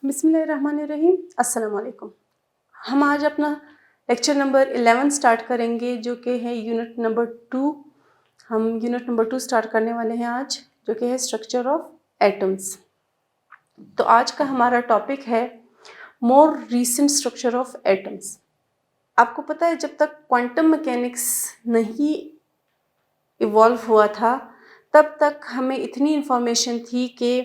बिस्मिल्लाहिर्रहमानिर्रहीम। अस्सलाम वालेकुम। हम आज अपना लेक्चर नंबर 11 स्टार्ट करेंगे जो कि है यूनिट नंबर 2। हम यूनिट नंबर 2 स्टार्ट करने वाले हैं आज, जो कि है स्ट्रक्चर ऑफ एटम्स। तो आज का हमारा टॉपिक है मोर रीसेंट स्ट्रक्चर ऑफ एटम्स। आपको पता है जब तक क्वांटम मैकेनिक्स नहीं इवॉल्व हुआ था तब तक हमें इतनी इन्फॉर्मेशन थी कि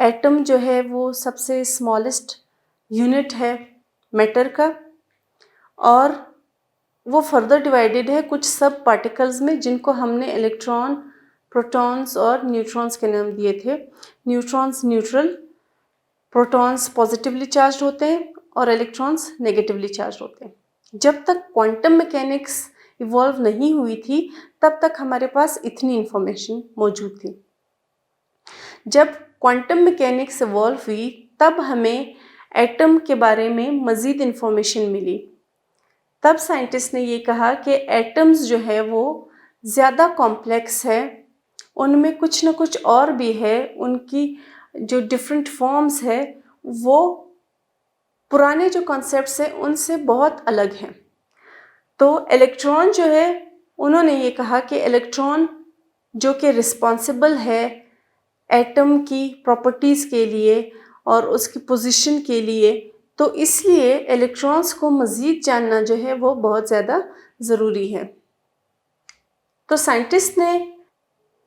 एटम जो है वो सबसे स्मॉलेस्ट यूनिट है मैटर का, और वो फर्दर डिवाइडेड है कुछ सब पार्टिकल्स में, जिनको हमने इलेक्ट्रॉन, प्रोटॉन्स और न्यूट्रॉन्स के नाम दिए थे। Neutrons neutral, protons positively charge होते हैं और इलेक्ट्रॉन्स नेगेटिवली चार्ज होते हैं। जब तक क्वांटम मैकेनिक्स इवॉल्व नहीं हुई थी तब तक हमारे पास इतनी इंफॉर्मेशन मौजूद थी। जब क्वांटम मैकेनिक्स इवॉल्व हुई तब हमें एटम के बारे में मज़ीद इंफॉर्मेशन मिली। तब साइंटिस्ट ने ये कहा कि एटम्स जो है वो ज़्यादा कॉम्प्लेक्स है, उनमें कुछ ना कुछ और भी है, उनकी जो डिफरेंट फॉर्म्स है वो पुराने जो कॉन्सेप्ट्स हैं उनसे बहुत अलग हैं। तो इलेक्ट्रॉन जो है, उन्होंने ये कहा कि इलेक्ट्रॉन जो कि रिस्पॉन्सिबल है एटम की प्रॉपर्टीज़ के लिए और उसकी पोजीशन के लिए, तो इसलिए इलेक्ट्रॉन्स को मज़ीद जानना जो है वो बहुत ज़्यादा ज़रूरी है। तो साइंटिस्ट ने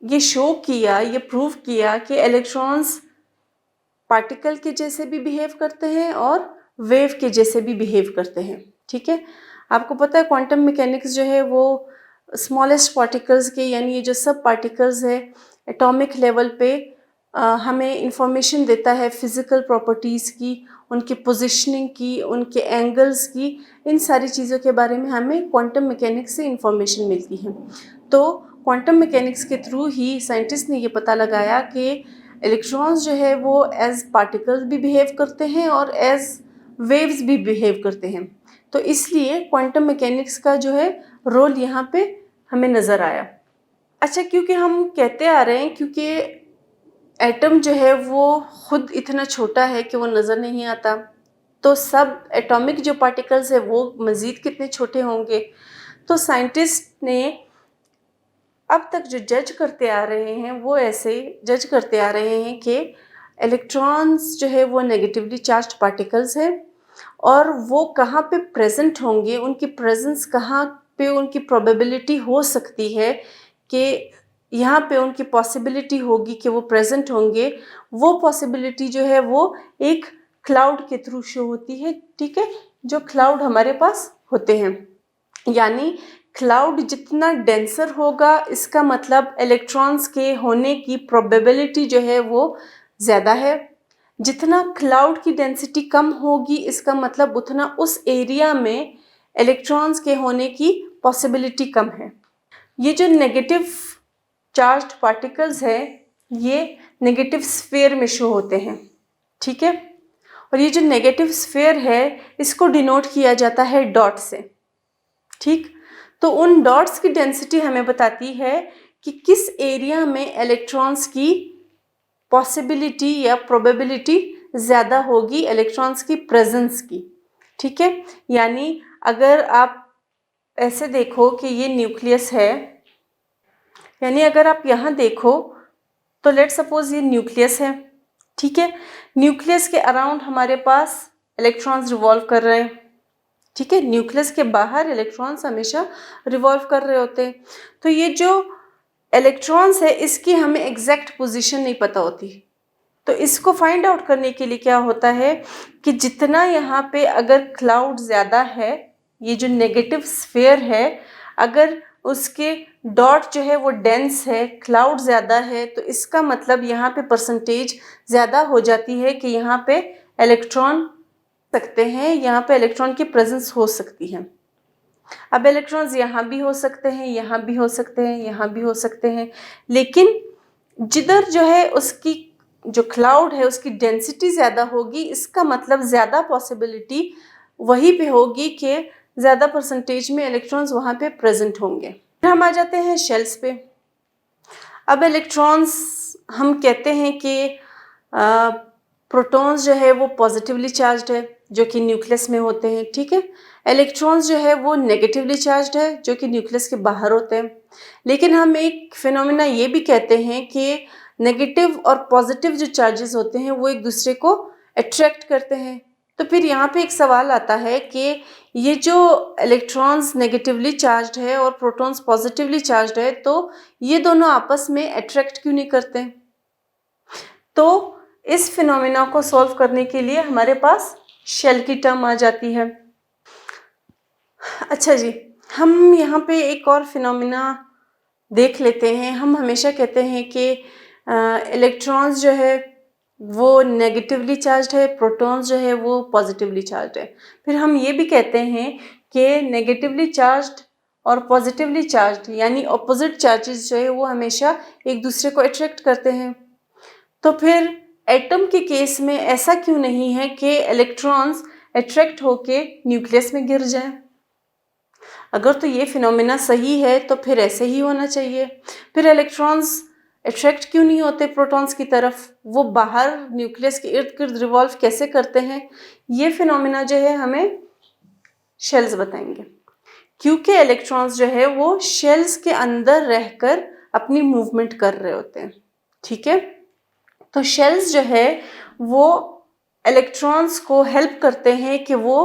ये शो किया, ये प्रूव किया कि इलेक्ट्रॉन्स पार्टिकल के जैसे भी बिहेव करते हैं और वेव के जैसे भी बिहेव करते हैं। ठीक है, आपको पता है क्वांटम मैकेनिक्स जो है वो स्मॉलेस्ट पार्टिकल्स के, यानी ये जो सब पार्टिकल्स है एटॉमिक लेवल पे हमें इंफॉर्मेशन देता है फिज़िकल प्रॉपर्टीज़ की, उनकी पोजीशनिंग की, उनके एंगल्स की, इन सारी चीज़ों के बारे में हमें क्वांटम मैकेनिक्स से इंफॉर्मेशन मिलती है। तो क्वांटम मैकेनिक्स के थ्रू ही साइंटिस्ट ने ये पता लगाया कि इलेक्ट्रॉन्स जो है वो एज पार्टिकल्स भी बिहेव करते हैं और एज वेव्स भी बिहेव करते हैं। तो इसलिए क्वांटम मैकेनिक्स का जो है रोल यहाँ पे हमें नज़र आया। अच्छा, क्योंकि हम कहते आ रहे हैं क्योंकि एटम जो है वो खुद इतना छोटा है कि वो नज़र नहीं आता, तो सब एटॉमिक जो पार्टिकल्स है वो मज़ीद कितने छोटे होंगे। तो साइंटिस्ट ने अब तक जो जज करते आ रहे हैं वो ऐसे जज करते आ रहे हैं कि इलेक्ट्रॉन्स जो है वो नेगेटिवली चार्ज्ड पार्टिकल्स हैं और वो कहाँ पे प्रेजेंट होंगे, उनकी प्रेजेंस कहाँ पे, उनकी प्रोबेबिलिटी हो सकती है कि यहाँ पे उनकी पॉसिबिलिटी होगी कि वो प्रेजेंट होंगे। वो पॉसिबिलिटी जो है वो एक क्लाउड के थ्रू शो होती है। ठीक है, जो क्लाउड हमारे पास होते हैं, यानी क्लाउड जितना डेंसर होगा इसका मतलब इलेक्ट्रॉन्स के होने की प्रोबेबिलिटी जो है वो ज़्यादा है। जितना क्लाउड की डेंसिटी कम होगी इसका मतलब उतना उस एरिया में इलेक्ट्रॉन्स के होने की पॉसिबिलिटी कम है। ये जो नेगेटिव चार्ज्ड पार्टिकल्स है ये नेगेटिव स्फीयर में शो होते हैं। ठीक है, और ये जो नेगेटिव स्फीयर है इसको डिनोट किया जाता है डॉट से। ठीक, तो उन डॉट्स की डेंसिटी हमें बताती है कि किस एरिया में इलेक्ट्रॉन्स की पॉसिबिलिटी या प्रोबेबिलिटी ज़्यादा होगी इलेक्ट्रॉन्स की प्रेजेंस की। ठीक है, यानी अगर आप ऐसे देखो कि ये न्यूक्लियस है, यानी अगर आप यहाँ देखो तो लेट सपोज ये न्यूक्लियस है। ठीक है, न्यूक्लियस के अराउंड हमारे पास इलेक्ट्रॉन्स रिवॉल्व कर रहे हैं। ठीक है, न्यूक्लियस के बाहर इलेक्ट्रॉन्स हमेशा रिवॉल्व कर रहे होते हैं। तो ये जो इलेक्ट्रॉन्स है इसकी हमें एग्जैक्ट पोजीशन नहीं पता होती। तो इसको फाइंड आउट करने के लिए क्या होता है कि जितना यहाँ पे अगर क्लाउड ज़्यादा है, ये जो नेगेटिव स्फीयर है, अगर उसके डॉट जो है वो डेंस है, क्लाउड ज़्यादा है, तो इसका मतलब यहाँ पे परसेंटेज ज़्यादा हो जाती है कि यहाँ पे इलेक्ट्रॉन सकते हैं, यहाँ पे इलेक्ट्रॉन की प्रेजेंस हो सकती है। अब इलेक्ट्रॉन्स यहाँ भी हो सकते हैं, यहाँ भी हो सकते हैं, यहाँ भी हो सकते हैं, लेकिन जिधर जो है उसकी जो क्लाउड है उसकी डेंसिटी ज़्यादा होगी, इसका मतलब ज़्यादा पॉसिबिलिटी वहीं पे होगी कि ज़्यादा परसेंटेज में इलेक्ट्रॉन्स वहाँ पे प्रेजेंट होंगे। फिर हम आ जाते हैं शेल्स पे। अब इलेक्ट्रॉन्स हम कहते हैं कि प्रोटॉन्स जो है वो पॉजिटिवली चार्ज्ड है जो कि न्यूक्लियस में होते हैं, ठीक है। इलेक्ट्रॉन्स जो है वो नेगेटिवली चार्ज्ड है जो कि न्यूक्लियस के बाहर होते हैं। लेकिन हम एक फिनोमेना ये भी कहते हैं कि नेगेटिव और पॉजिटिव जो चार्जेस होते हैं वो एक दूसरे को अट्रैक्ट करते हैं। तो फिर यहाँ पे एक सवाल आता है कि ये जो इलेक्ट्रॉन्स नेगेटिवली चार्ज्ड है और प्रोटॉन्स पॉजिटिवली चार्ज्ड है, तो ये दोनों आपस में अट्रैक्ट क्यों नहीं करते? तो इस फिनोमेना को सॉल्व करने के लिए हमारे पास शेल की टर्म आ जाती है। अच्छा जी, हम यहाँ पे एक और फिनोमेना देख लेते हैं। हम हमेशा कहते हैं कि इलेक्ट्रॉन्स जो है वो नेगेटिवली चार्ज्ड है, प्रोटॉन्स जो है वो पॉजिटिवली चार्ज्ड है। फिर हम ये भी कहते हैं कि नेगेटिवली चार्ज्ड और पॉजिटिवली चार्ज्ड यानी ऑपोजिट चार्जेस जो है वो हमेशा एक दूसरे को अट्रैक्ट करते हैं। तो फिर एटम के केस में ऐसा क्यों नहीं है कि इलेक्ट्रॉन्स अट्रैक्ट होके न्यूक्लियस में गिर जाएं? अगर तो ये फिनोमेना सही है तो फिर ऐसे ही होना चाहिए। फिर इलेक्ट्रॉन्स अट्रैक्ट क्यों नहीं होते प्रोटॉन्स की तरफ? वो बाहर न्यूक्लियस के इर्द गिर्द रिवॉल्व कैसे करते हैं? ये फिनोमेना जो है हमें शेल्स बताएंगे, क्योंकि इलेक्ट्रॉन्स जो है वो शेल्स के अंदर रहकर अपनी मूवमेंट कर रहे होते हैं, ठीक है। तो शेल्स जो है वो इलेक्ट्रॉन्स को हेल्प करते हैं कि वो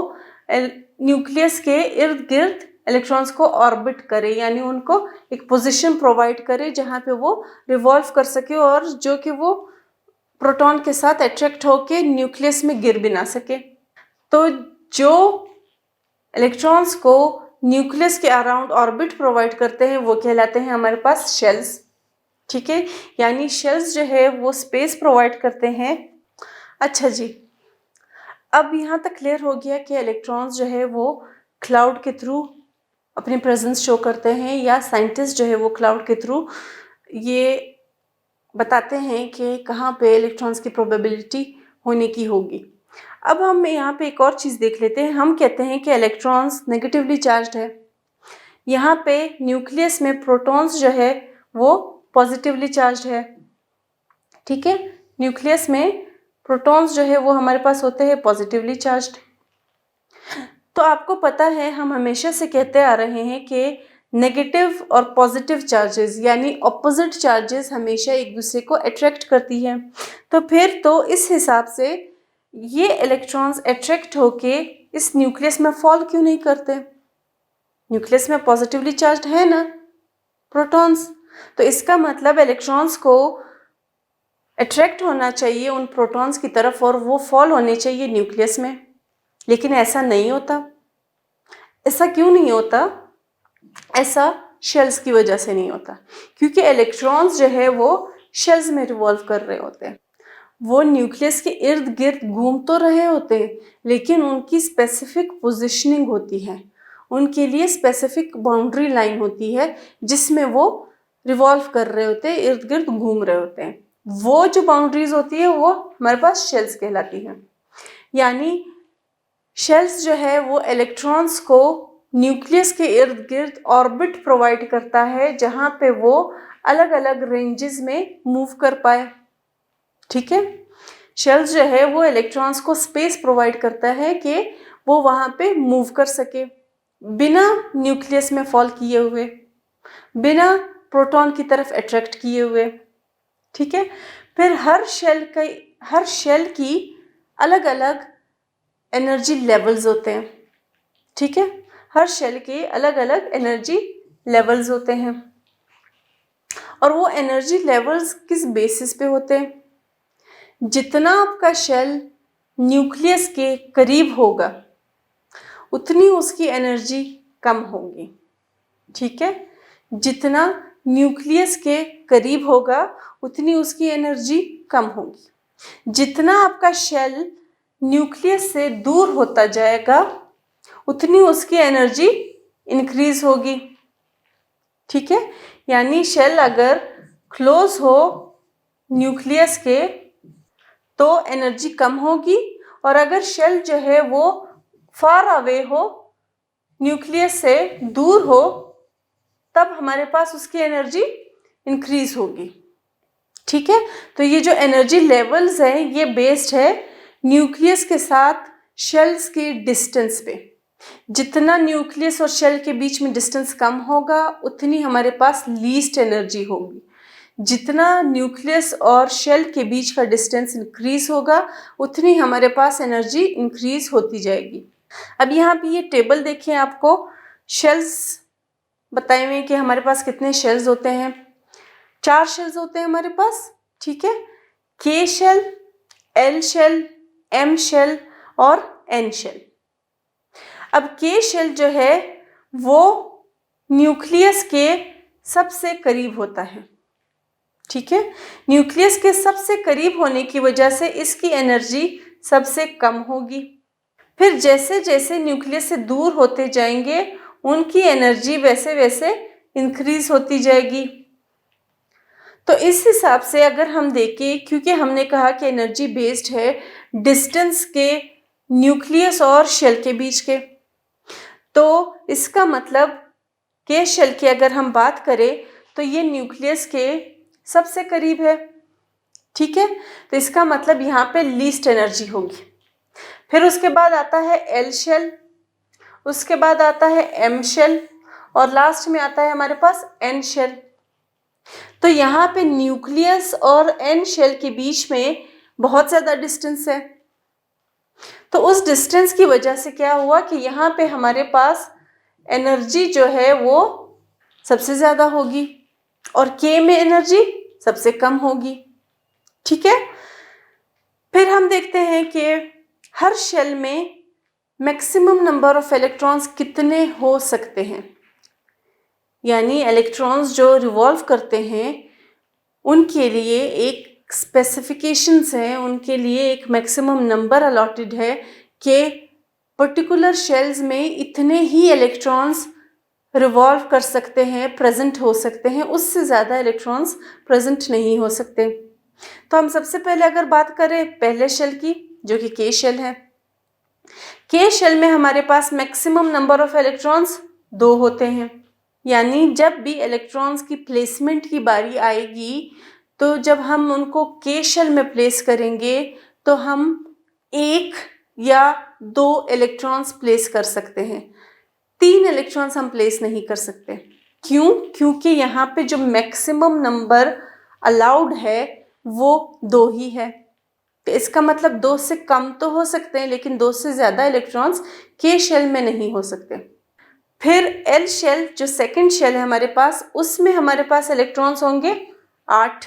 न्यूक्लियस के इर्द गिर्द इलेक्ट्रॉन्स को ऑर्बिट करे, यानी उनको एक पोजीशन प्रोवाइड करे जहाँ पे वो रिवॉल्व कर सके और जो कि वो प्रोटॉन के साथ अट्रैक्ट होके न्यूक्लियस में गिर भी ना सके। तो जो इलेक्ट्रॉन्स को न्यूक्लियस के अराउंड ऑर्बिट प्रोवाइड करते हैं वो कहलाते हैं हमारे पास शेल्स, ठीक है। यानी शेल्स जो है वो स्पेस प्रोवाइड करते हैं। अच्छा जी, अब यहाँ तक क्लियर हो गया कि इलेक्ट्रॉन्स जो है वो क्लाउड के थ्रू अपनी प्रेजेंस शो करते हैं, या साइंटिस्ट जो है वो क्लाउड के थ्रू ये बताते हैं कि कहाँ पे इलेक्ट्रॉन्स की प्रोबेबिलिटी होने की होगी। अब हम यहाँ पे एक और चीज़ देख लेते हैं। हम कहते हैं कि इलेक्ट्रॉन्स नेगेटिवली चार्ज्ड है। यहाँ पे न्यूक्लियस में प्रोटॉन्स जो है वो पॉजिटिवली चार्ज्ड है, ठीक है। न्यूक्लियस में प्रोटॉन्स जो है वो हमारे पास होते हैं पॉजिटिवली चार्ज्ड। तो आपको पता है हम हमेशा से कहते आ रहे हैं कि नेगेटिव और पॉजिटिव चार्जेस यानी ऑपोजिट चार्जेस हमेशा एक दूसरे को अट्रैक्ट करती है। तो फिर तो इस हिसाब से ये इलेक्ट्रॉन्स अट्रैक्ट होके इस न्यूक्लियस में फॉल क्यों नहीं करते? न्यूक्लियस में पॉजिटिवली चार्ज्ड है ना प्रोटॉन्स, तो इसका मतलब इलेक्ट्रॉन्स को अट्रैक्ट होना चाहिए उन प्रोटॉन्स की तरफ और वो फॉल होने चाहिए न्यूक्लियस में। लेकिन ऐसा नहीं होता। ऐसा क्यों नहीं होता? ऐसा शेल्स की वजह से नहीं होता, क्योंकि इलेक्ट्रॉन्स जो है वो शेल्स में रिवॉल्व कर रहे होते हैं। वो न्यूक्लियस के इर्द गिर्द घूम तो रहे होते हैं, लेकिन उनकी स्पेसिफिक पोजीशनिंग होती है, उनके लिए स्पेसिफिक बाउंड्री लाइन होती है जिसमें वो रिवॉल्व कर रहे होते हैं, इर्द गिर्द घूम रहे होते हैं। वो जो बाउंड्रीज होती है वो हमारे पास शेल्स कहलाती हैं। यानी शेल्स जो है वो इलेक्ट्रॉन्स को न्यूक्लियस के इर्द गिर्द ऑर्बिट प्रोवाइड करता है जहाँ पे वो अलग अलग रेंजेस में मूव कर पाए, ठीक है। शेल्स जो है वो इलेक्ट्रॉन्स को स्पेस प्रोवाइड करता है कि वो वहाँ पे मूव कर सके बिना न्यूक्लियस में फॉल किए हुए, बिना प्रोटॉन की तरफ अट्रैक्ट किए हुए, ठीक है। फिर हर शेल की अलग अलग एनर्जी लेवल्स होते हैं, ठीक है। हर शेल के अलग अलग एनर्जी लेवल्स होते हैं और वो एनर्जी लेवल्स किस बेसिस पे होते हैं? जितना आपका शेल न्यूक्लियस के करीब होगा उतनी उसकी एनर्जी कम होगी, ठीक है। जितना न्यूक्लियस के करीब होगा उतनी उसकी एनर्जी कम होगी। जितना आपका शेल न्यूक्लियस से दूर होता जाएगा उतनी उसकी एनर्जी इंक्रीज होगी, ठीक है। यानी शेल अगर क्लोज हो न्यूक्लियस के तो एनर्जी कम होगी, और अगर शेल जो है वो फार अवे हो, न्यूक्लियस से दूर हो, तब हमारे पास उसकी एनर्जी इंक्रीज होगी, ठीक है, तो ये जो एनर्जी लेवल्स हैं ये बेस्ड है न्यूक्लियस के साथ शेल्स के डिस्टेंस पे। जितना न्यूक्लियस और शेल के बीच में डिस्टेंस कम होगा उतनी हमारे पास लीस्ट एनर्जी होगी। जितना न्यूक्लियस और शेल के बीच का डिस्टेंस इंक्रीज होगा उतनी हमारे पास एनर्जी इंक्रीज होती जाएगी। अब यहाँ पे ये टेबल देखिए, आपको शेल्स बताए हुए कि हमारे पास कितने शेल्स होते हैं। 4 शेल्स होते हैं हमारे पास, ठीक है, K shell, L shell, M shell और एन शेल। अब के शेल जो है वो न्यूक्लियस के सबसे करीब होता है, ठीक है। न्यूक्लियस के सबसे करीब होने की वजह से इसकी एनर्जी सबसे कम होगी। फिर जैसे जैसे न्यूक्लियस से दूर होते जाएंगे उनकी एनर्जी वैसे वैसे इंक्रीज होती जाएगी। तो इस हिसाब से अगर हम देखें, क्योंकि हमने कहा कि एनर्जी बेस्ड है डिस्टेंस के न्यूक्लियस और शेल के बीच के, तो इसका मतलब के शेल की अगर हम बात करें तो ये न्यूक्लियस के सबसे करीब है, ठीक है। तो इसका मतलब यहाँ पे लीस्ट एनर्जी होगी। फिर उसके बाद आता है एल शेल, उसके बाद आता है एम शेल और लास्ट में आता है हमारे पास एन शेल। तो यहाँ पे न्यूक्लियस और एन शेल के बीच में बहुत ज़्यादा डिस्टेंस है। तो उस डिस्टेंस की वजह से क्या हुआ कि यहाँ पे हमारे पास एनर्जी जो है वो सबसे ज़्यादा होगी और के में एनर्जी सबसे कम होगी, ठीक है। फिर हम देखते हैं कि हर शेल में मैक्सिमम नंबर ऑफ इलेक्ट्रॉन्स कितने हो सकते हैं, यानी इलेक्ट्रॉन्स जो रिवॉल्व करते हैं उनके लिए एक स्पेसिफिकेशंस हैं, उनके लिए एक मैक्सिमम नंबर अलॉटेड है कि पर्टिकुलर शेल्स में इतने ही इलेक्ट्रॉन्स रिवॉल्व कर सकते हैं, प्रेजेंट हो सकते हैं, उससे ज़्यादा इलेक्ट्रॉन्स प्रेजेंट नहीं हो सकते। तो हम सबसे पहले अगर बात करें पहले शेल की, जो कि के शेल है। के शेल में हमारे पास मैक्सिमम नंबर ऑफ इलेक्ट्रॉन्स 2 होते हैं, यानी जब भी इलेक्ट्रॉन्स की प्लेसमेंट की बारी आएगी तो जब हम उनको के शेल में प्लेस करेंगे तो हम 1 या 2 इलेक्ट्रॉन्स प्लेस कर सकते हैं, 3 इलेक्ट्रॉन्स हम प्लेस नहीं कर सकते। क्यों? क्योंकि यहाँ पे जो मैक्सिमम नंबर अलाउड है वो 2 ही है। तो इसका मतलब 2 से कम तो हो सकते हैं लेकिन 2 से ज़्यादा इलेक्ट्रॉन्स के शेल में नहीं हो सकते। फिर एल शेल जो सेकंड शेल है हमारे पास, उसमें हमारे पास इलेक्ट्रॉन्स होंगे 8,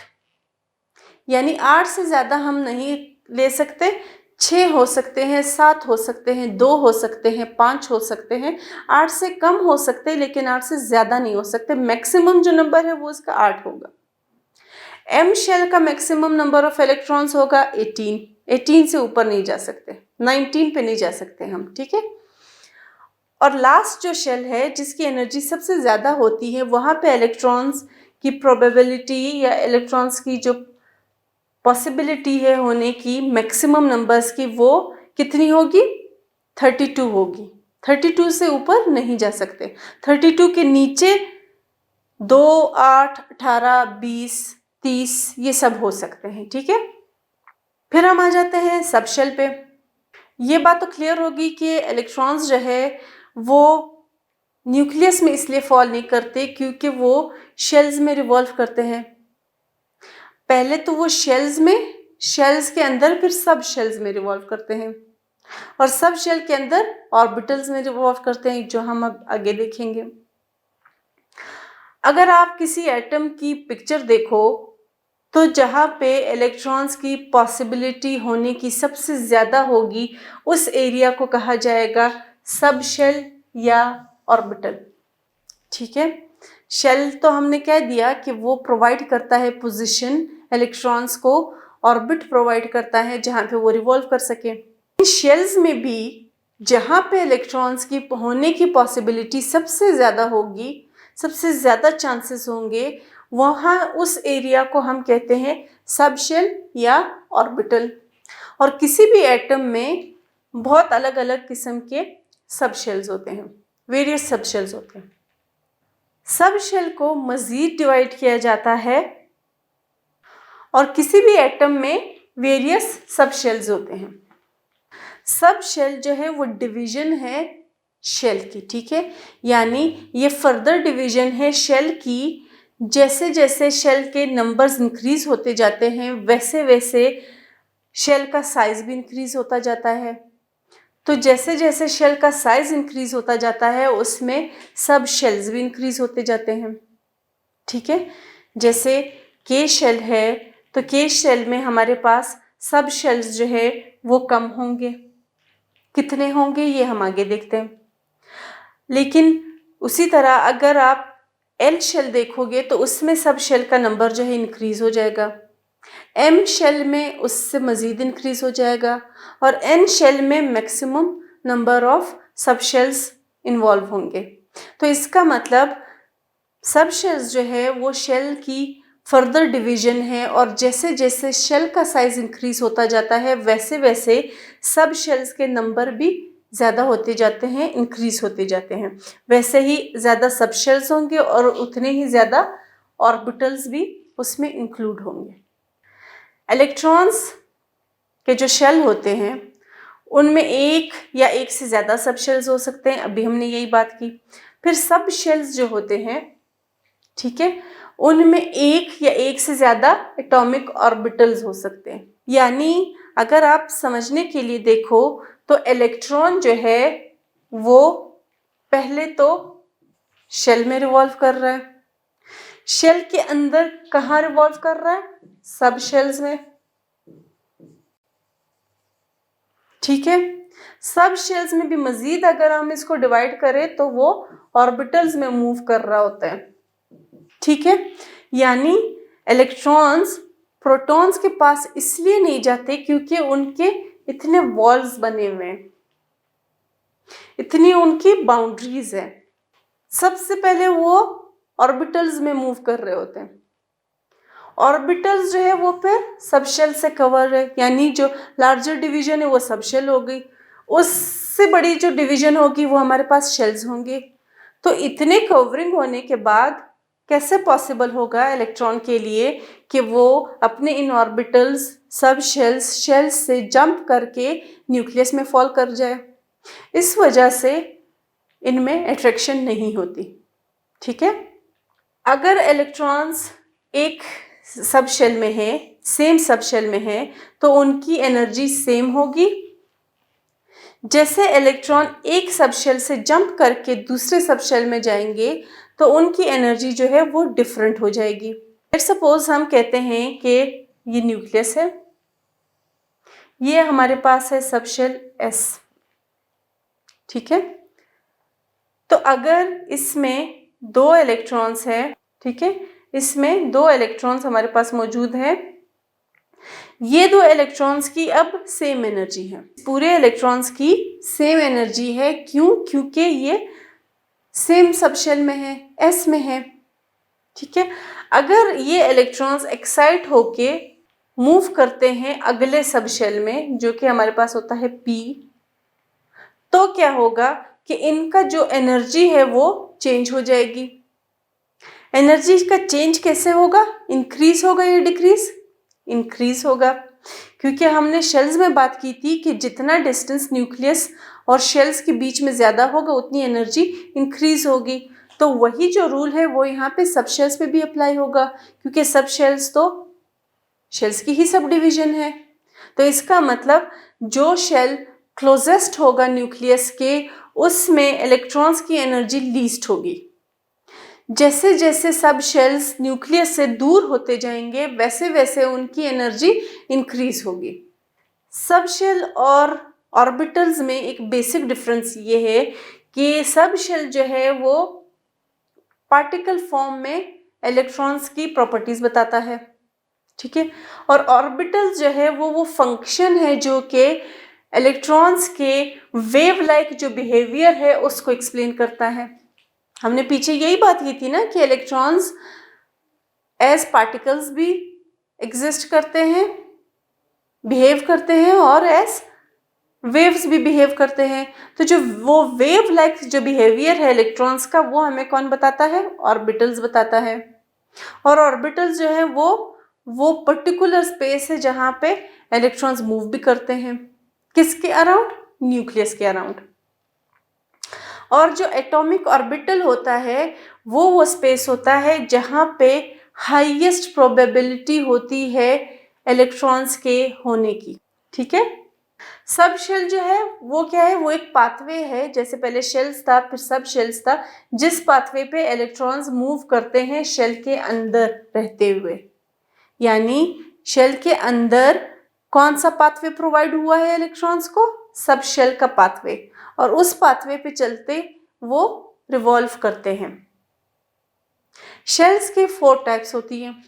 यानी 8 से ज़्यादा हम नहीं ले सकते। 6 हो सकते हैं, 7 हो सकते हैं, 2 हो सकते हैं, 5 हो सकते हैं, 8 से कम हो सकते हैं लेकिन 8 से ज़्यादा नहीं हो सकते। मैक्सिमम जो नंबर है वो इसका 8 होगा। एम शेल का मैक्सिमम नंबर ऑफ इलेक्ट्रॉन्स होगा 18, 18 से ऊपर नहीं जा सकते, 19 पे नहीं जा सकते हम, ठीक है। और लास्ट जो शेल है जिसकी एनर्जी सबसे ज़्यादा होती है, वहाँ पे इलेक्ट्रॉन्स की प्रोबेबिलिटी या इलेक्ट्रॉन्स की जो पॉसिबिलिटी है होने की मैक्सिमम नंबर्स की, वो कितनी होगी? 32 होगी। 32 से ऊपर नहीं जा सकते। 32 के नीचे 2, 8, 18, 20, 30 ये सब हो सकते हैं, ठीक है। फिर हम आ जाते हैं सब शेल पे। ये बात तो क्लियर होगी कि इलेक्ट्रॉन्स जो है वो न्यूक्लियस में इसलिए फॉल नहीं करते क्योंकि वो शेल्स में रिवॉल्व करते हैं। पहले तो वो शेल्स में, शेल्स के अंदर, फिर सब शेल्स में रिवॉल्व करते हैं और सब शेल के अंदर ऑर्बिटल्स में रिवॉल्व करते हैं, जो हम अब आगे देखेंगे। अगर आप किसी एटम की पिक्चर देखो तो जहाँ पे इलेक्ट्रॉन्स की पॉसिबिलिटी होने की सबसे ज़्यादा होगी उस एरिया को कहा जाएगा सब शेल या ऑर्बिटल, ठीक है। शेल तो हमने कह दिया कि वो प्रोवाइड करता है पोजीशन, इलेक्ट्रॉन्स को ऑर्बिट प्रोवाइड करता है जहाँ पे वो रिवॉल्व कर सके। शेल्स में भी जहाँ पे इलेक्ट्रॉन्स की होने की पॉसिबिलिटी सबसे ज़्यादा होगी, सबसे ज़्यादा चांसेस होंगे, वहाँ उस एरिया को हम कहते हैं सब शेल या ऑर्बिटल। और किसी भी एटम में बहुत अलग अलग किस्म के सब शेल्स होते हैं, वेरियस सब शेल्स होते हैं। सब शेल को मज़ीद डिवाइड किया जाता है और किसी भी एटम में वेरियस सब शेल्स होते हैं। सब शेल जो है वो डिवीजन है शेल की, ठीक है, यानी ये फर्दर डिवीजन है शेल की। जैसे जैसे शेल के नंबर्स इंक्रीज होते जाते हैं वैसे वैसे शेल का साइज भी इंक्रीज होता जाता है। तो जैसे जैसे शेल का साइज इंक्रीज होता जाता है उसमें सब शेल्स भी इंक्रीज होते जाते हैं, ठीक है। जैसे के शेल है तो के शेल में हमारे पास सब शेल्स जो है वो कम होंगे। कितने होंगे ये हम आगे देखते हैं। लेकिन उसी तरह अगर आप एल शेल देखोगे तो उसमें सब शेल का नंबर जो है इंक्रीज हो जाएगा। एम शेल में उससे मज़ीद इंक्रीज हो जाएगा और एन शेल में maximum number of sub shells involve होंगे। तो इसका मतलब सब शेल्स जो है वो शेल की फर्दर डिवीजन है और जैसे जैसे शेल का साइज इंक्रीज होता जाता है वैसे वैसे सब शेल्स के नंबर भी ज़्यादा होते जाते हैं, इंक्रीज होते जाते हैं। वैसे ही ज़्यादा सब शेल्स होंगे और उतने ही ज़्यादा ऑर्बिटल्स भी उसमें इंक्लूड होंगे। इलेक्ट्रॉन्स के जो शेल होते हैं उनमें एक या एक से ज़्यादा सब शेल्स हो सकते हैं, अभी हमने यही बात की। फिर सब शेल्स जो होते हैं, ठीक है, उनमें एक या एक से ज़्यादा एटॉमिक ऑर्बिटल्स हो सकते हैं। यानी अगर आप समझने के लिए देखो तो इलेक्ट्रॉन जो है वो पहले तो शेल में रिवॉल्व कर रहा है। शेल के अंदर कहाँ रिवॉल्व कर रहा है? सब शेल्स में, ठीक है। सब शेल्स में भी मजीद अगर हम इसको डिवाइड करें तो वो ऑर्बिटल्स में मूव कर रहा होता है, ठीक है। यानी इलेक्ट्रॉन्स प्रोटॉन्स के पास इसलिए नहीं जाते क्योंकि उनके इतने वॉल्स बने हुए हैं, इतनी उनकी बाउंड्रीज है। सबसे पहले वो ऑर्बिटल्स में मूव कर रहे होते हैं। ऑर्बिटल्स जो है वो फिर सब शेल से कवर है, यानी जो लार्जर डिवीजन है वो सब शेल हो गई, उससे बड़ी जो डिवीजन होगी वो हमारे पास शेल्स होंगे। तो इतने कवरिंग होने के बाद कैसे पॉसिबल होगा इलेक्ट्रॉन के लिए कि वो अपने इन ऑर्बिटल्स सब शेल्स से जंप करके न्यूक्लियस में फॉल कर जाए? इस वजह से इनमें अट्रैक्शन नहीं होती, ठीक है। अगर इलेक्ट्रॉन्स एक सब शेल में है, सेम सब शेल में है, तो उनकी एनर्जी सेम होगी। जैसे इलेक्ट्रॉन एक सब शेल से जंप करके दूसरे सब शेल में जाएंगे तो उनकी एनर्जी जो है वो डिफरेंट हो जाएगी। लेट्स सपोज हम कहते हैं कि ये न्यूक्लियस है, ये हमारे पास है सब शेल एस, ठीक है। तो अगर इसमें दो इलेक्ट्रॉन्स है, ठीक है, इसमें दो इलेक्ट्रॉन्स हमारे पास मौजूद है। ये दो इलेक्ट्रॉन्स की अब सेम एनर्जी है, पूरे इलेक्ट्रॉन्स की सेम एनर्जी है। क्यों? क्योंकि ये सेम सब शेल में है, एस में है, ठीक है। अगर ये इलेक्ट्रॉन्स एक्साइट होके मूव करते हैं अगले सब शेल में जो कि हमारे पास होता है पी, तो क्या होगा कि इनका जो एनर्जी है वो चेंज हो जाएगी। एनर्जी का चेंज कैसे होगा? इंक्रीज होगा या डिक्रीज? इंक्रीज होगा, क्योंकि हमने शेल्स में बात की थी कि जितना डिस्टेंस न्यूक्लियस और शेल्स के बीच में ज़्यादा होगा उतनी एनर्जी इंक्रीज होगी। तो वही जो रूल है वो यहाँ पे सब शेल्स पे भी अप्लाई होगा, क्योंकि सब शेल्स तो शेल्स की ही सब डिवीजन है। तो इसका मतलब जो शेल क्लोजेस्ट होगा न्यूक्लियस के उसमें इलेक्ट्रॉन्स की एनर्जी लीस्ट होगी। जैसे जैसे सब शेल्स न्यूक्लियस से दूर होते जाएंगे वैसे वैसे उनकी एनर्जी इंक्रीज होगी। सब शेल और ऑर्बिटल्स में एक बेसिक डिफरेंस ये है कि सब शेल जो है वो पार्टिकल फॉर्म में इलेक्ट्रॉन्स की प्रॉपर्टीज बताता है, ठीक है, और ऑर्बिटल्स जो है वो फंक्शन है जो कि इलेक्ट्रॉन्स के वेव लाइक जो बिहेवियर है उसको एक्सप्लेन करता है। हमने पीछे यही बात की थी ना कि इलेक्ट्रॉन्स एज पार्टिकल्स भी एग्जिस्ट करते हैं, बिहेव करते हैं, और एज वेव्स भी बिहेव करते हैं। तो जो वो वेव लाइक जो बिहेवियर है इलेक्ट्रॉन्स का वो हमें कौन बताता है? ऑर्बिटल्स बताता है। और ऑर्बिटल्स जो है वो वो पर्टिकुलर स्पेस है जहाँ पे इलेक्ट्रॉन्स मूव भी करते हैं। किसके अराउंड? न्यूक्लियस के अराउंड। और जो एटॉमिक ऑर्बिटल होता है वो स्पेस होता है जहाँ पे हाईएस्ट प्रोबेबिलिटी होती है इलेक्ट्रॉन्स के होने की। ठीक है। सब शेल जो है वो क्या है? वो एक पाथवे है, जैसे पहले शेल्स था फिर सब शेल्स था, जिस पाथवे पे इलेक्ट्रॉन्स मूव करते हैं शेल के अंदर रहते हुए। यानी शेल के अंदर कौन सा पाथवे प्रोवाइड हुआ है इलेक्ट्रॉन्स को? सब शेल का पाथवे। और उस पाथवे पे चलते वो रिवॉल्व करते हैं। शेल्स की 4 टाइप्स होती हैं।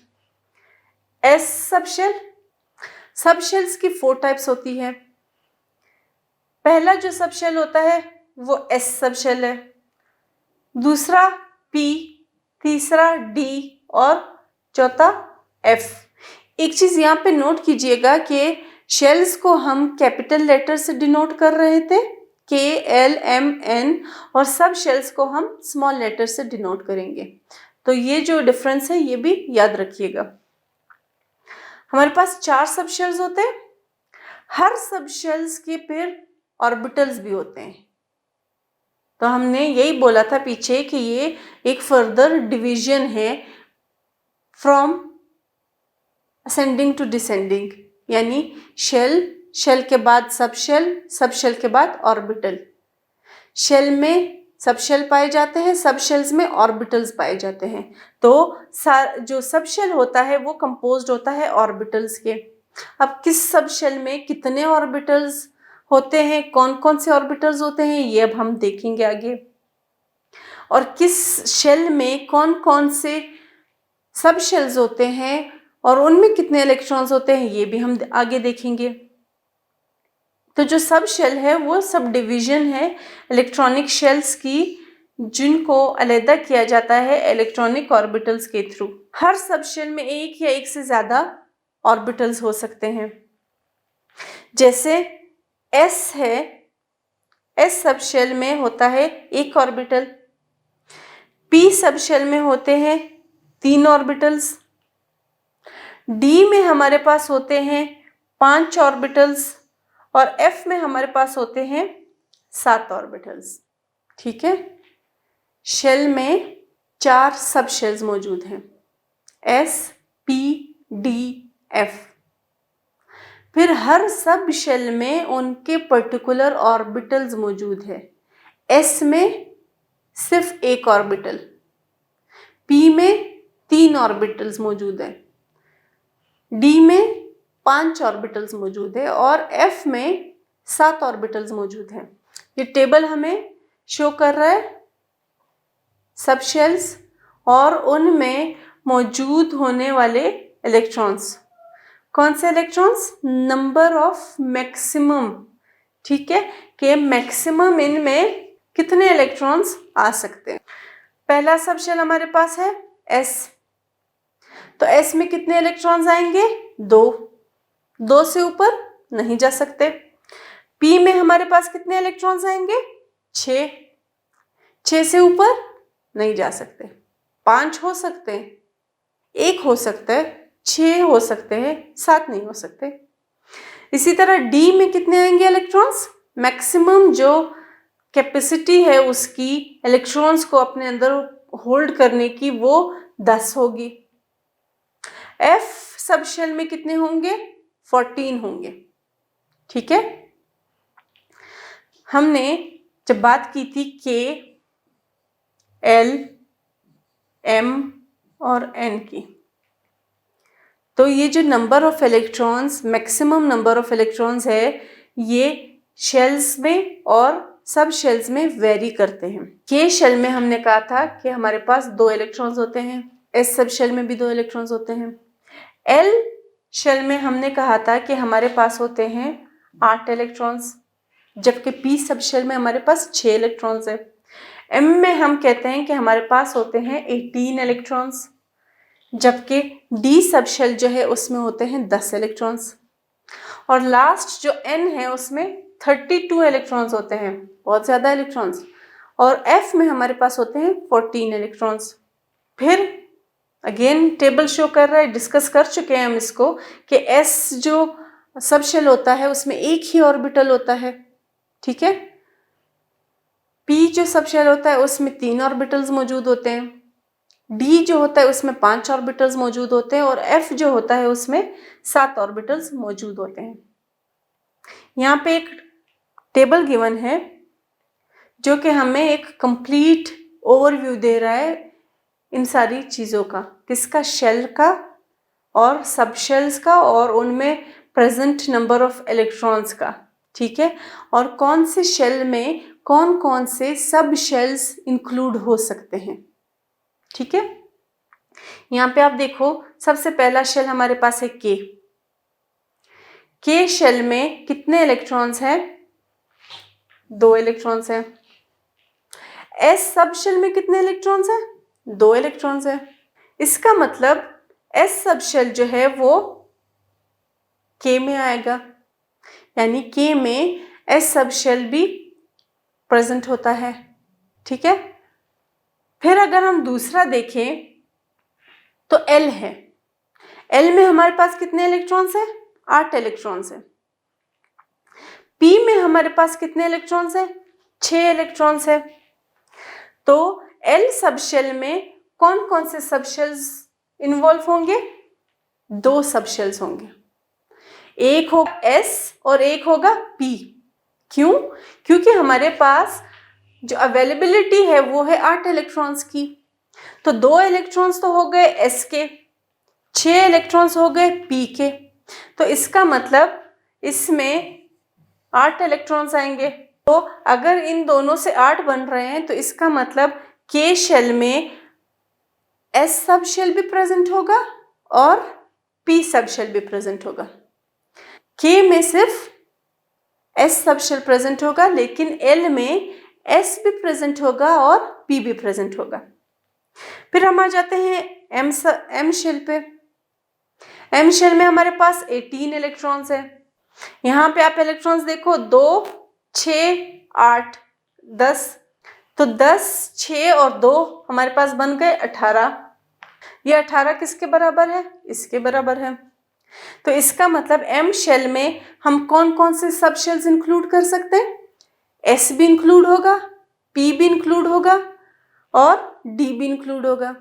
S sub shell. सब शेल्स की 4 टाइप्स होती है। पहला जो सब शेल होता है वो एस सब शेल है, दूसरा पी, तीसरा डी और चौथा एफ। एक चीज यहाँ पे नोट कीजिएगा कि शेल्स को हम कैपिटल लेटर से डिनोट कर रहे थे, KLMN, और सब शेल्स को हम स्मॉल लेटर से डिनोट करेंगे। तो ये जो डिफरेंस है ये भी याद रखिएगा। हमारे पास 4 सब शेल्स होते हैं। हर सब शेल्स के फिर ऑर्बिटल्स भी होते हैं। तो हमने यही बोला था पीछे कि ये एक फर्दर डिवीजन है फ्रॉम असेंडिंग टू डिसेंडिंग, यानी शेल के बाद सब शेल के बाद ऑर्बिटल। शेल में सब शेल पाए जाते हैं, सब शेल्स में ऑर्बिटल्स पाए जाते हैं। तो जो सब शेल होता है वो कंपोज्ड होता है ऑर्बिटल्स के। अब किस सब शेल में कितने ऑर्बिटल्स होते हैं, कौन कौन से ऑर्बिटल्स होते हैं, ये अब हम देखेंगे आगे। और किस शेल में कौन कौन से सब शेल्स होते हैं और उनमें कितने इलेक्ट्रॉन्स होते हैं, ये भी हम आगे देखेंगे। तो जो सब शेल है वो सब डिवीजन है इलेक्ट्रॉनिक शेल्स की, जिनको अलग किया जाता है इलेक्ट्रॉनिक ऑर्बिटल्स के थ्रू। हर सब शेल में एक या एक से ज्यादा ऑर्बिटल्स हो सकते हैं। जैसे एस है, एस सब शेल में होता है एक ऑर्बिटल, पी सब शेल में होते हैं 3 ऑर्बिटल्स, डी में हमारे पास होते हैं 5 ऑर्बिटल्स और एफ में हमारे पास होते हैं 7 ऑर्बिटल्स। ठीक है। शेल में 4 सब शेल्स मौजूद हैं, एस, पी, डी, एफ। फिर हर सब शेल में उनके पर्टिकुलर ऑर्बिटल्स मौजूद है। एस में सिर्फ एक ऑर्बिटल, पी में 3 ऑर्बिटल्स मौजूद है, डी में 5 ऑर्बिटल्स मौजूद है और एफ में 7 ऑर्बिटल्स मौजूद हैं। ये टेबल हमें शो कर रहा है सब शेल्स और उनमें मौजूद होने वाले इलेक्ट्रॉन्स। कौन से इलेक्ट्रॉन्स? Number of maximum. ठीक है, कि मैक्सिमम इनमें कितने इलेक्ट्रॉन्स आ सकते हैं। पहला सब शेल हमारे पास है एस। तो एस में कितने इलेक्ट्रॉन्स आएंगे? 2 से ऊपर नहीं जा सकते। पी में हमारे पास कितने इलेक्ट्रॉन्स आएंगे? 6 से ऊपर नहीं जा सकते। 5 हो सकते हैं, 1 हो सकता है, 6 हो सकते हैं, 7 नहीं हो सकते। इसी तरह डी में कितने आएंगे इलेक्ट्रॉन्स? मैक्सिमम जो कैपेसिटी है उसकी इलेक्ट्रॉन्स को अपने अंदर होल्ड करने की वो 10 होगी। एफ सब शेल में कितने होंगे? 14 होंगे। ठीक है। हमने जब बात की थी के, एल, एम और एन की, तो ये जो number of electrons, maximum number of electrons है, ये शेल्स में और सब शेल्स में वेरी करते हैं। के शेल में हमने कहा था कि हमारे पास 2 इलेक्ट्रॉन्स होते हैं, एस सब शेल में भी 2 इलेक्ट्रॉन्स होते हैं। एल शेल में हमने कहा था कि हमारे पास होते हैं 8 इलेक्ट्रॉन्स, जबकि पी सब शेल में हमारे पास 6 इलेक्ट्रॉन्स है। एम में हम कहते हैं कि हमारे पास होते हैं 18 इलेक्ट्रॉन्स, जबकि डी सब शेल जो है उसमें होते हैं 10 इलेक्ट्रॉन्स। और लास्ट जो एन है उसमें 32 इलेक्ट्रॉन्स होते हैं, बहुत ज़्यादा इलेक्ट्रॉन्स। और एफ में हमारे पास होते हैं 14 इलेक्ट्रॉन्स। फिर अगेन टेबल शो कर रहा है, डिस्कस कर चुके हैं हम इसको कि एस जो सब शेल होता है उसमें एक ही ऑर्बिटल होता है, ठीक है। पी जो सब शेल होता है उसमें 3 ऑर्बिटल्स मौजूद होते हैं, डी जो होता है उसमें 5 ऑर्बिटल्स मौजूद होते हैं और एफ जो होता है उसमें 7 ऑर्बिटल्स मौजूद होते हैं। यहाँ पे एक टेबल गिवन है जो कि हमें एक कंप्लीट ओवरव्यू दे रहा है इन सारी चीज़ों का, किसका, शेल का और सब शेल्स का और उनमें प्रेजेंट नंबर ऑफ इलेक्ट्रॉन्स का, ठीक है। और कौन से शेल में कौन कौन से सब शेल्स इंक्लूड हो सकते हैं, ठीक है। यहाँ पे आप देखो, सबसे पहला शेल हमारे पास है के शेल में कितने इलेक्ट्रॉन्स हैं? 2 इलेक्ट्रॉन्स हैं। एस सब शेल में कितने इलेक्ट्रॉन्स हैं? 2 इलेक्ट्रॉन्स हैं। इसका मतलब एस सब शेल जो है वो के में आएगा, यानी के में एस सब शेल भी प्रेजेंट होता है, ठीक है। फिर अगर हम दूसरा देखें तो एल है, एल में हमारे पास कितने इलेक्ट्रॉन्स हैं? 8 इलेक्ट्रॉन्स हैं। पी में हमारे पास कितने इलेक्ट्रॉन्स हैं? 6 इलेक्ट्रॉन्स है। तो एल सब शेल में कौन कौन से सब शेल्स इन्वॉल्व होंगे? 2 सब शेल्स होंगे, एक होगा एस और एक होगा पी। क्यों? क्योंकि हमारे पास जो अवेलेबिलिटी है वो है 8 इलेक्ट्रॉन्स की। तो 2 इलेक्ट्रॉन्स तो हो गए एस के, 6 इलेक्ट्रॉन्स हो गए पी के। तो इसका मतलब इसमें 8 इलेक्ट्रॉन्स आएंगे। तो अगर इन दोनों से 8 बन रहे हैं तो इसका मतलब के शेल में एस सब शेल भी प्रेजेंट होगा और पी सब शेल भी प्रेजेंट होगा। के में सिर्फ एस सब शेल प्रेजेंट होगा, लेकिन एल में एस भी प्रेजेंट होगा और पी भी प्रेजेंट होगा। फिर हम आ जाते हैं एम शेल पे। एम शेल में हमारे पास 18 इलेक्ट्रॉन्स है। यहाँ पे आप इलेक्ट्रॉन्स देखो, 2, 6, 8, 10। तो 10, 6 और 2 हमारे पास बन गए 18। ये 18 किसके बराबर है? इसके बराबर है। तो इसका मतलब एम शेल में हम कौन कौन से सब शेल्स इंक्लूड कर सकते हैं? एस भी इंक्लूड होगा, पी भी इंक्लूड होगा और डी भी इंक्लूड होगा।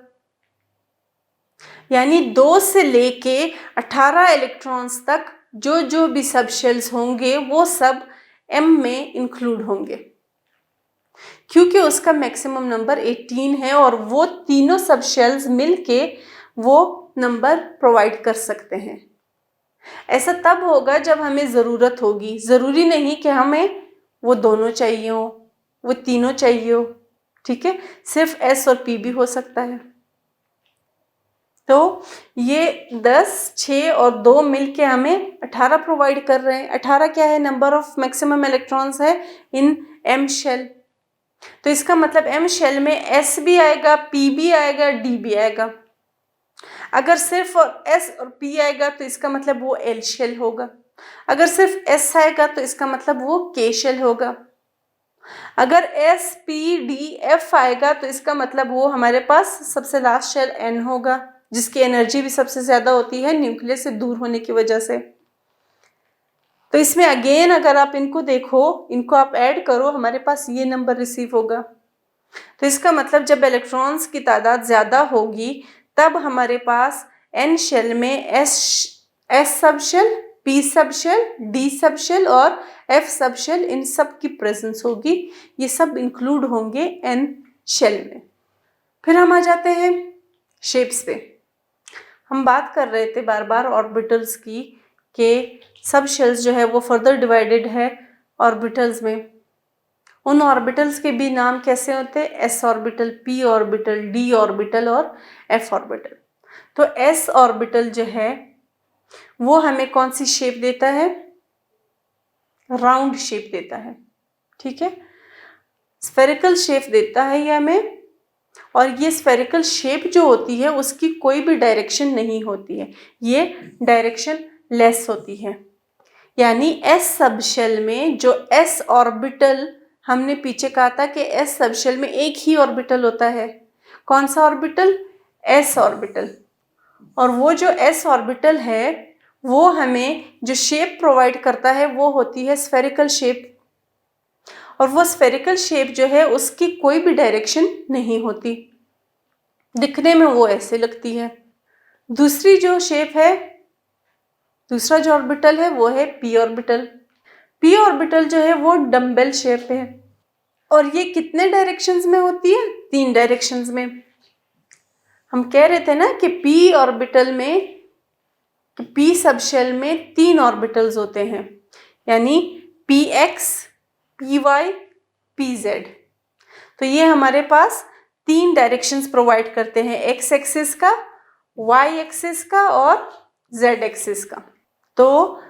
यानी 2 से लेके 18 इलेक्ट्रॉन्स तक जो जो भी सब शेल्स होंगे वो सब एम में इंक्लूड होंगे, क्योंकि उसका मैक्सिमम नंबर 18 है और वो तीनों सब शेल्स मिलके वो नंबर प्रोवाइड कर सकते हैं। ऐसा तब होगा जब हमें ज़रूरत होगी, ज़रूरी नहीं कि हमें वो दोनों चाहिए हो, वो तीनों चाहिए हो, ठीक है। सिर्फ एस और पी भी हो सकता है। तो ये 10, 6 और 2 मिलके हमें 18 प्रोवाइड कर रहे हैं। 18 क्या है? नंबर ऑफ मैक्सिमम इलेक्ट्रॉन्स है इन एम शेल। तो इसका मतलब एम शेल में एस भी आएगा, पी भी आएगा, डी भी आएगा। अगर सिर्फ एस और पी आएगा तो इसका मतलब वो एल शेल होगा। अगर सिर्फ एस आएगा तो इसका मतलब वो के शेल होगा। अगर एस, पी, डी, एफ आएगा तो इसका मतलब वो हमारे पास सबसे लास्ट शेल एन होगा, जिसकी एनर्जी भी सबसे ज़्यादा होती है न्यूक्लियस से दूर होने की वजह से। तो इसमें अगेन अगर आप इनको देखो, इनको आप ऐड करो, हमारे पास ये नंबर रिसीव होगा। तो इसका मतलब जब इलेक्ट्रॉन्स की तादाद ज़्यादा होगी तब हमारे पास एन शेल में S sub shell, P sub shell, D sub shell और एफ सब शेल, इन सब की प्रेजेंस होगी। ये सब इंक्लूड होंगे एन शेल में। फिर हम आ जाते हैं शेप्स पे। हम बात कर रहे थे बार बार ऑर्बिटल्स की, कि सब शेल्स जो है वो फर्दर डिवाइडेड है ऑर्बिटल्स में। उन ऑर्बिटल्स के भी नाम कैसे होते हैं? S orbital, P orbital, D orbital और एफ ऑर्बिटल। तो एस ऑर्बिटल जो है वो हमें कौन सी शेप देता है? राउंड शेप देता है, ठीक है। स्फेरिकल शेप देता है ये हमें, और ये स्फेरिकल शेप जो होती है उसकी कोई भी डायरेक्शन नहीं होती है, ये डायरेक्शन लेस होती है। यानी एस सब शेल में जो एस ऑर्बिटल, हमने पीछे कहा था कि एस सब शेल में एक ही ऑर्बिटल होता है। कौन सा ऑर्बिटल? s ऑर्बिटल, और वो जो s ऑर्बिटल है वो हमें जो शेप प्रोवाइड करता है वो होती है स्फेरिकल शेप, और वो स्फेरिकल शेप जो है उसकी कोई भी डायरेक्शन नहीं होती, दिखने में वो ऐसे लगती है। दूसरी जो शेप है, दूसरा जो ऑर्बिटल है वो है p ऑर्बिटल। p ऑर्बिटल जो है वो डम्बेल शेप है, और ये कितने डायरेक्शंस में होती है? 3 डायरेक्शंस में। हम कह रहे थे ना कि p ऑर्बिटल में, p सबशेल में 3 ऑर्बिटल्स होते हैं, यानी px, py, pz। तो ये हमारे पास 3 डायरेक्शंस प्रोवाइड करते हैं, x एक्सिस का, y एक्सिस का और z एक्सिस का। तो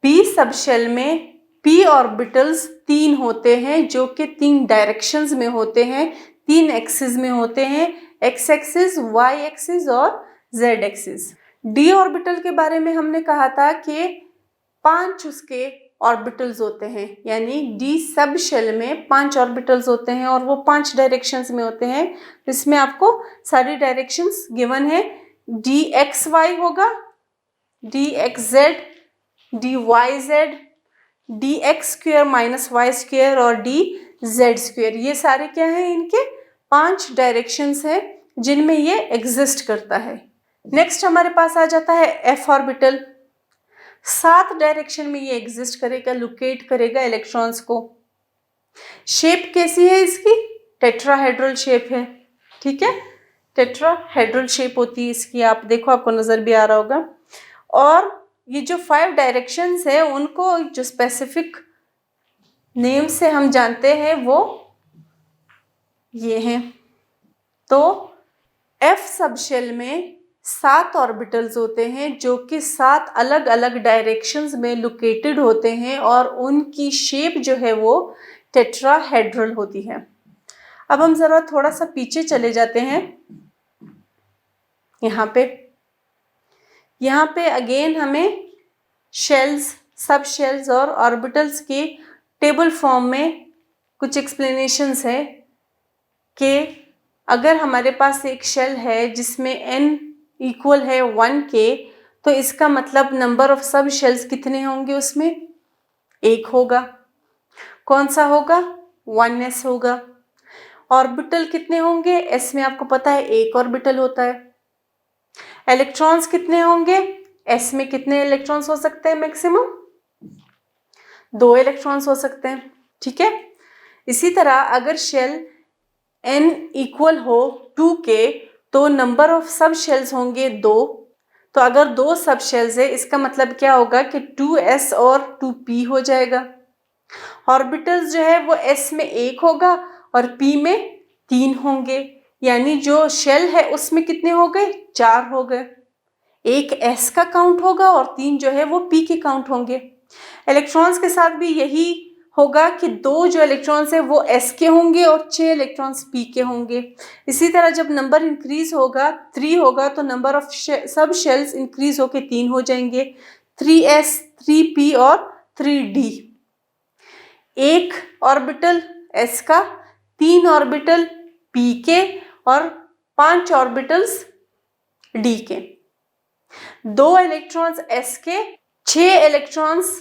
p सबशेल में p ऑर्बिटल्स 3 होते हैं जो कि 3 डायरेक्शंस में होते हैं, 3 एक्सिस में होते हैं, x एक्सिस, y एक्सिस और z एक्सिस। d ऑर्बिटल के बारे में हमने कहा था कि 5 उसके ऑर्बिटल्स होते हैं, यानी d सब शेल में 5 ऑर्बिटल्स होते हैं और वो 5 डायरेक्शंस में होते हैं। इसमें आपको सारी डायरेक्शंस गिवन है, dxy होगा, dxz, dyz, dx square minus Y square और dz स्क्वायर। ये सारे क्या हैं? इनके 5 डायरेक्शंस हैं जिनमें ये एग्जिस्ट करता है। नेक्स्ट हमारे पास आ जाता है f ऑर्बिटल। 7 डायरेक्शन में ये एग्जिस्ट करेगा, लोकेट करेगा इलेक्ट्रॉन्स को। शेप कैसी है इसकी? टेट्राहेड्रल शेप है, ठीक है, टेट्राहेड्रल शेप होती है इसकी। आप देखो, आपको नजर भी आ रहा होगा। और ये जो 5 डायरेक्शंस है उनको जो स्पेसिफिक नेम से हम जानते हैं वो ये हैं। तो f सबशेल में 7 ऑर्बिटल्स होते हैं जो कि 7 अलग अलग डायरेक्शंस में लोकेटेड होते हैं, और उनकी शेप जो है वो टेट्राहेड्रल होती है। अब हम जरा थोड़ा सा पीछे चले जाते हैं। यहाँ पे अगेन हमें शेल्स, सब शेल्स और ऑर्बिटल्स की टेबल फॉर्म में कुछ एक्सप्लेनेशंस है कि अगर हमारे पास एक शेल है जिसमें n इक्वल है 1 के, तो इसका मतलब नंबर ऑफ सब शेल्स कितने होंगे? उसमें 1 होगा। कौन सा होगा? 1s होगा। ऑर्बिटल कितने होंगे? s में आपको पता है 1 ऑर्बिटल होता है। इलेक्ट्रॉन्स कितने होंगे? s में कितने इलेक्ट्रॉन्स हो सकते हैं? मैक्सिमम 2 इलेक्ट्रॉन्स हो सकते हैं, ठीक है। इसी तरह अगर शेल n इक्वल हो 2 के, तो नंबर ऑफ सब शेल्स होंगे 2। तो अगर 2 सब शेल्स है, इसका मतलब क्या होगा कि 2s और 2p हो जाएगा। ऑर्बिटल्स जो है वो s में 1 होगा और p में 3 होंगे, यानी जो शेल है उसमें कितने हो गए? 4 हो गए। 1 s का काउंट होगा और 3 जो है वो p के काउंट होंगे। इलेक्ट्रॉन्स के साथ भी यही होगा कि 2 जो इलेक्ट्रॉन्स है वो s के होंगे और 6 इलेक्ट्रॉन्स p के होंगे। इसी तरह जब नंबर इंक्रीज होगा, 3 होगा, तो number of sub shells increase होके 3 हो जाएंगे, 3s, 3p और 3d। 1 ऑर्बिटल s का, 3 ऑर्बिटल p के और 5 ऑर्बिटल्स d के। 2 इलेक्ट्रॉन्स s के, 6 इलेक्ट्रॉन्स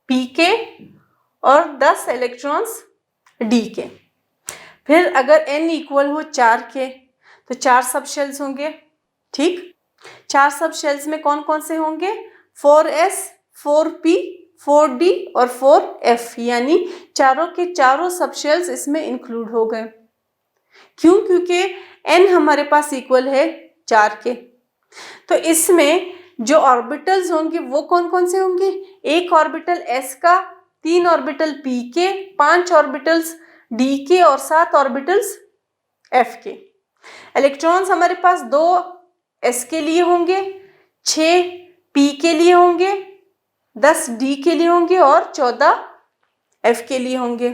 p के और 10 इलेक्ट्रॉन्स d के। फिर अगर n इक्वल हो 4 के, तो 4 सब शेल्स होंगे, ठीक। 4 सब शेल्स में कौन कौन से होंगे? 4s, 4p, 4d और 4f, यानी चारों के चारों सब शेल्स इसमें इंक्लूड हो गए। क्यों? क्योंकि n हमारे पास इक्वल है 4 के। तो इसमें जो ऑर्बिटल्स होंगे वो कौन कौन से होंगे? 1 ऑर्बिटल s का, 3 ऑर्बिटल p के, 5 ऑर्बिटल्स d के और 7 ऑर्बिटल्स f के। इलेक्ट्रॉन्स हमारे पास 2 s के लिए होंगे, 6 p के लिए होंगे, 10 d के लिए होंगे और 14 f के लिए होंगे।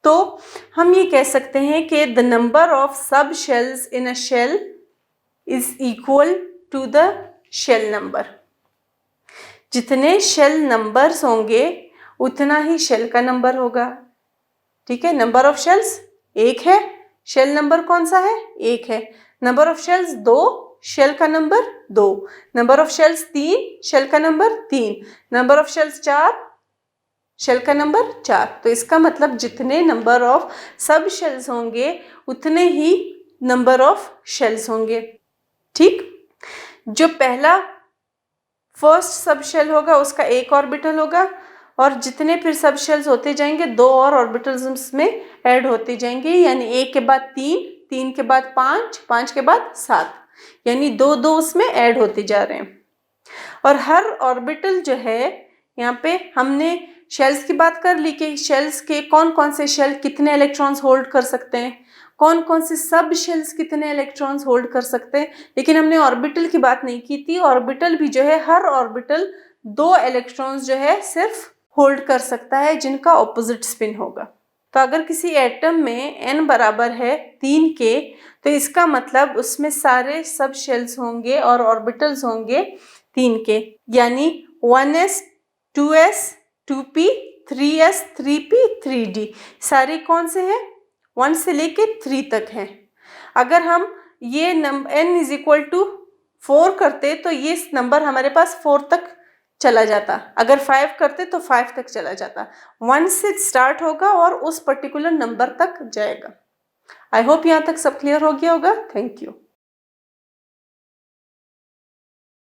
तो हम ये कह सकते हैं कि the number of sub shells in a shell is equal to the shell number. जितने शेल नंबर्स होंगे उतना ही शेल का नंबर होगा, ठीक है। नंबर ऑफ शेल्स 1 है, शेल नंबर कौन सा है? 1 है। नंबर ऑफ शेल्स 2, शेल का number 2, number of shells 3, shell का number 3, number of shells 4, shell का नंबर 4। तो इसका मतलब जितने नंबर ऑफ सब शेल्स होंगे उतने ही नंबर ऑफ शेल्स होंगे। ठीक, जो पहला फर्स्ट सब शेल होगा उसका एक ऑर्बिटल होगा और जितने फिर सब शेल्स होते जाएंगे 2 और ऑर्बिटल्स उसमें ऐड होते जाएंगे, यानी 1 के बाद 3, 3 के बाद 5, 5 के बाद 7, यानी 2 2 उसमें ऐड होते जा रहे हैं। और हर ऑर्बिटल जो है, यहाँ पे हमने शेल्स की बात कर ली कि शेल्स के कौन कौन से शेल कितने इलेक्ट्रॉन्स होल्ड कर सकते हैं, कौन कौन से सब शेल्स कितने इलेक्ट्रॉन्स होल्ड कर सकते हैं, लेकिन हमने ऑर्बिटल की बात नहीं की थी। ऑर्बिटल भी जो है, हर ऑर्बिटल 2 इलेक्ट्रॉन्स जो है सिर्फ होल्ड कर सकता है जिनका ऑपोजिट स्पिन होगा। तो अगर किसी एटम में n बराबर है 3 के, तो इसका मतलब उसमें सारे सब शेल्स होंगे और ऑर्बिटल्स होंगे 3 के, यानी 1s 2s 2p 3s 3p 3d सारे कौन से हैं, 1 से लेके 3 तक हैं। अगर हम ये number n is equal to 4 करते तो ये नंबर हमारे पास 4 तक चला जाता, अगर 5 करते तो 5 तक चला जाता। 1 से स्टार्ट होगा और उस पर्टिकुलर नंबर तक जाएगा। आई होप यहाँ तक सब क्लियर हो गया होगा। Thank you.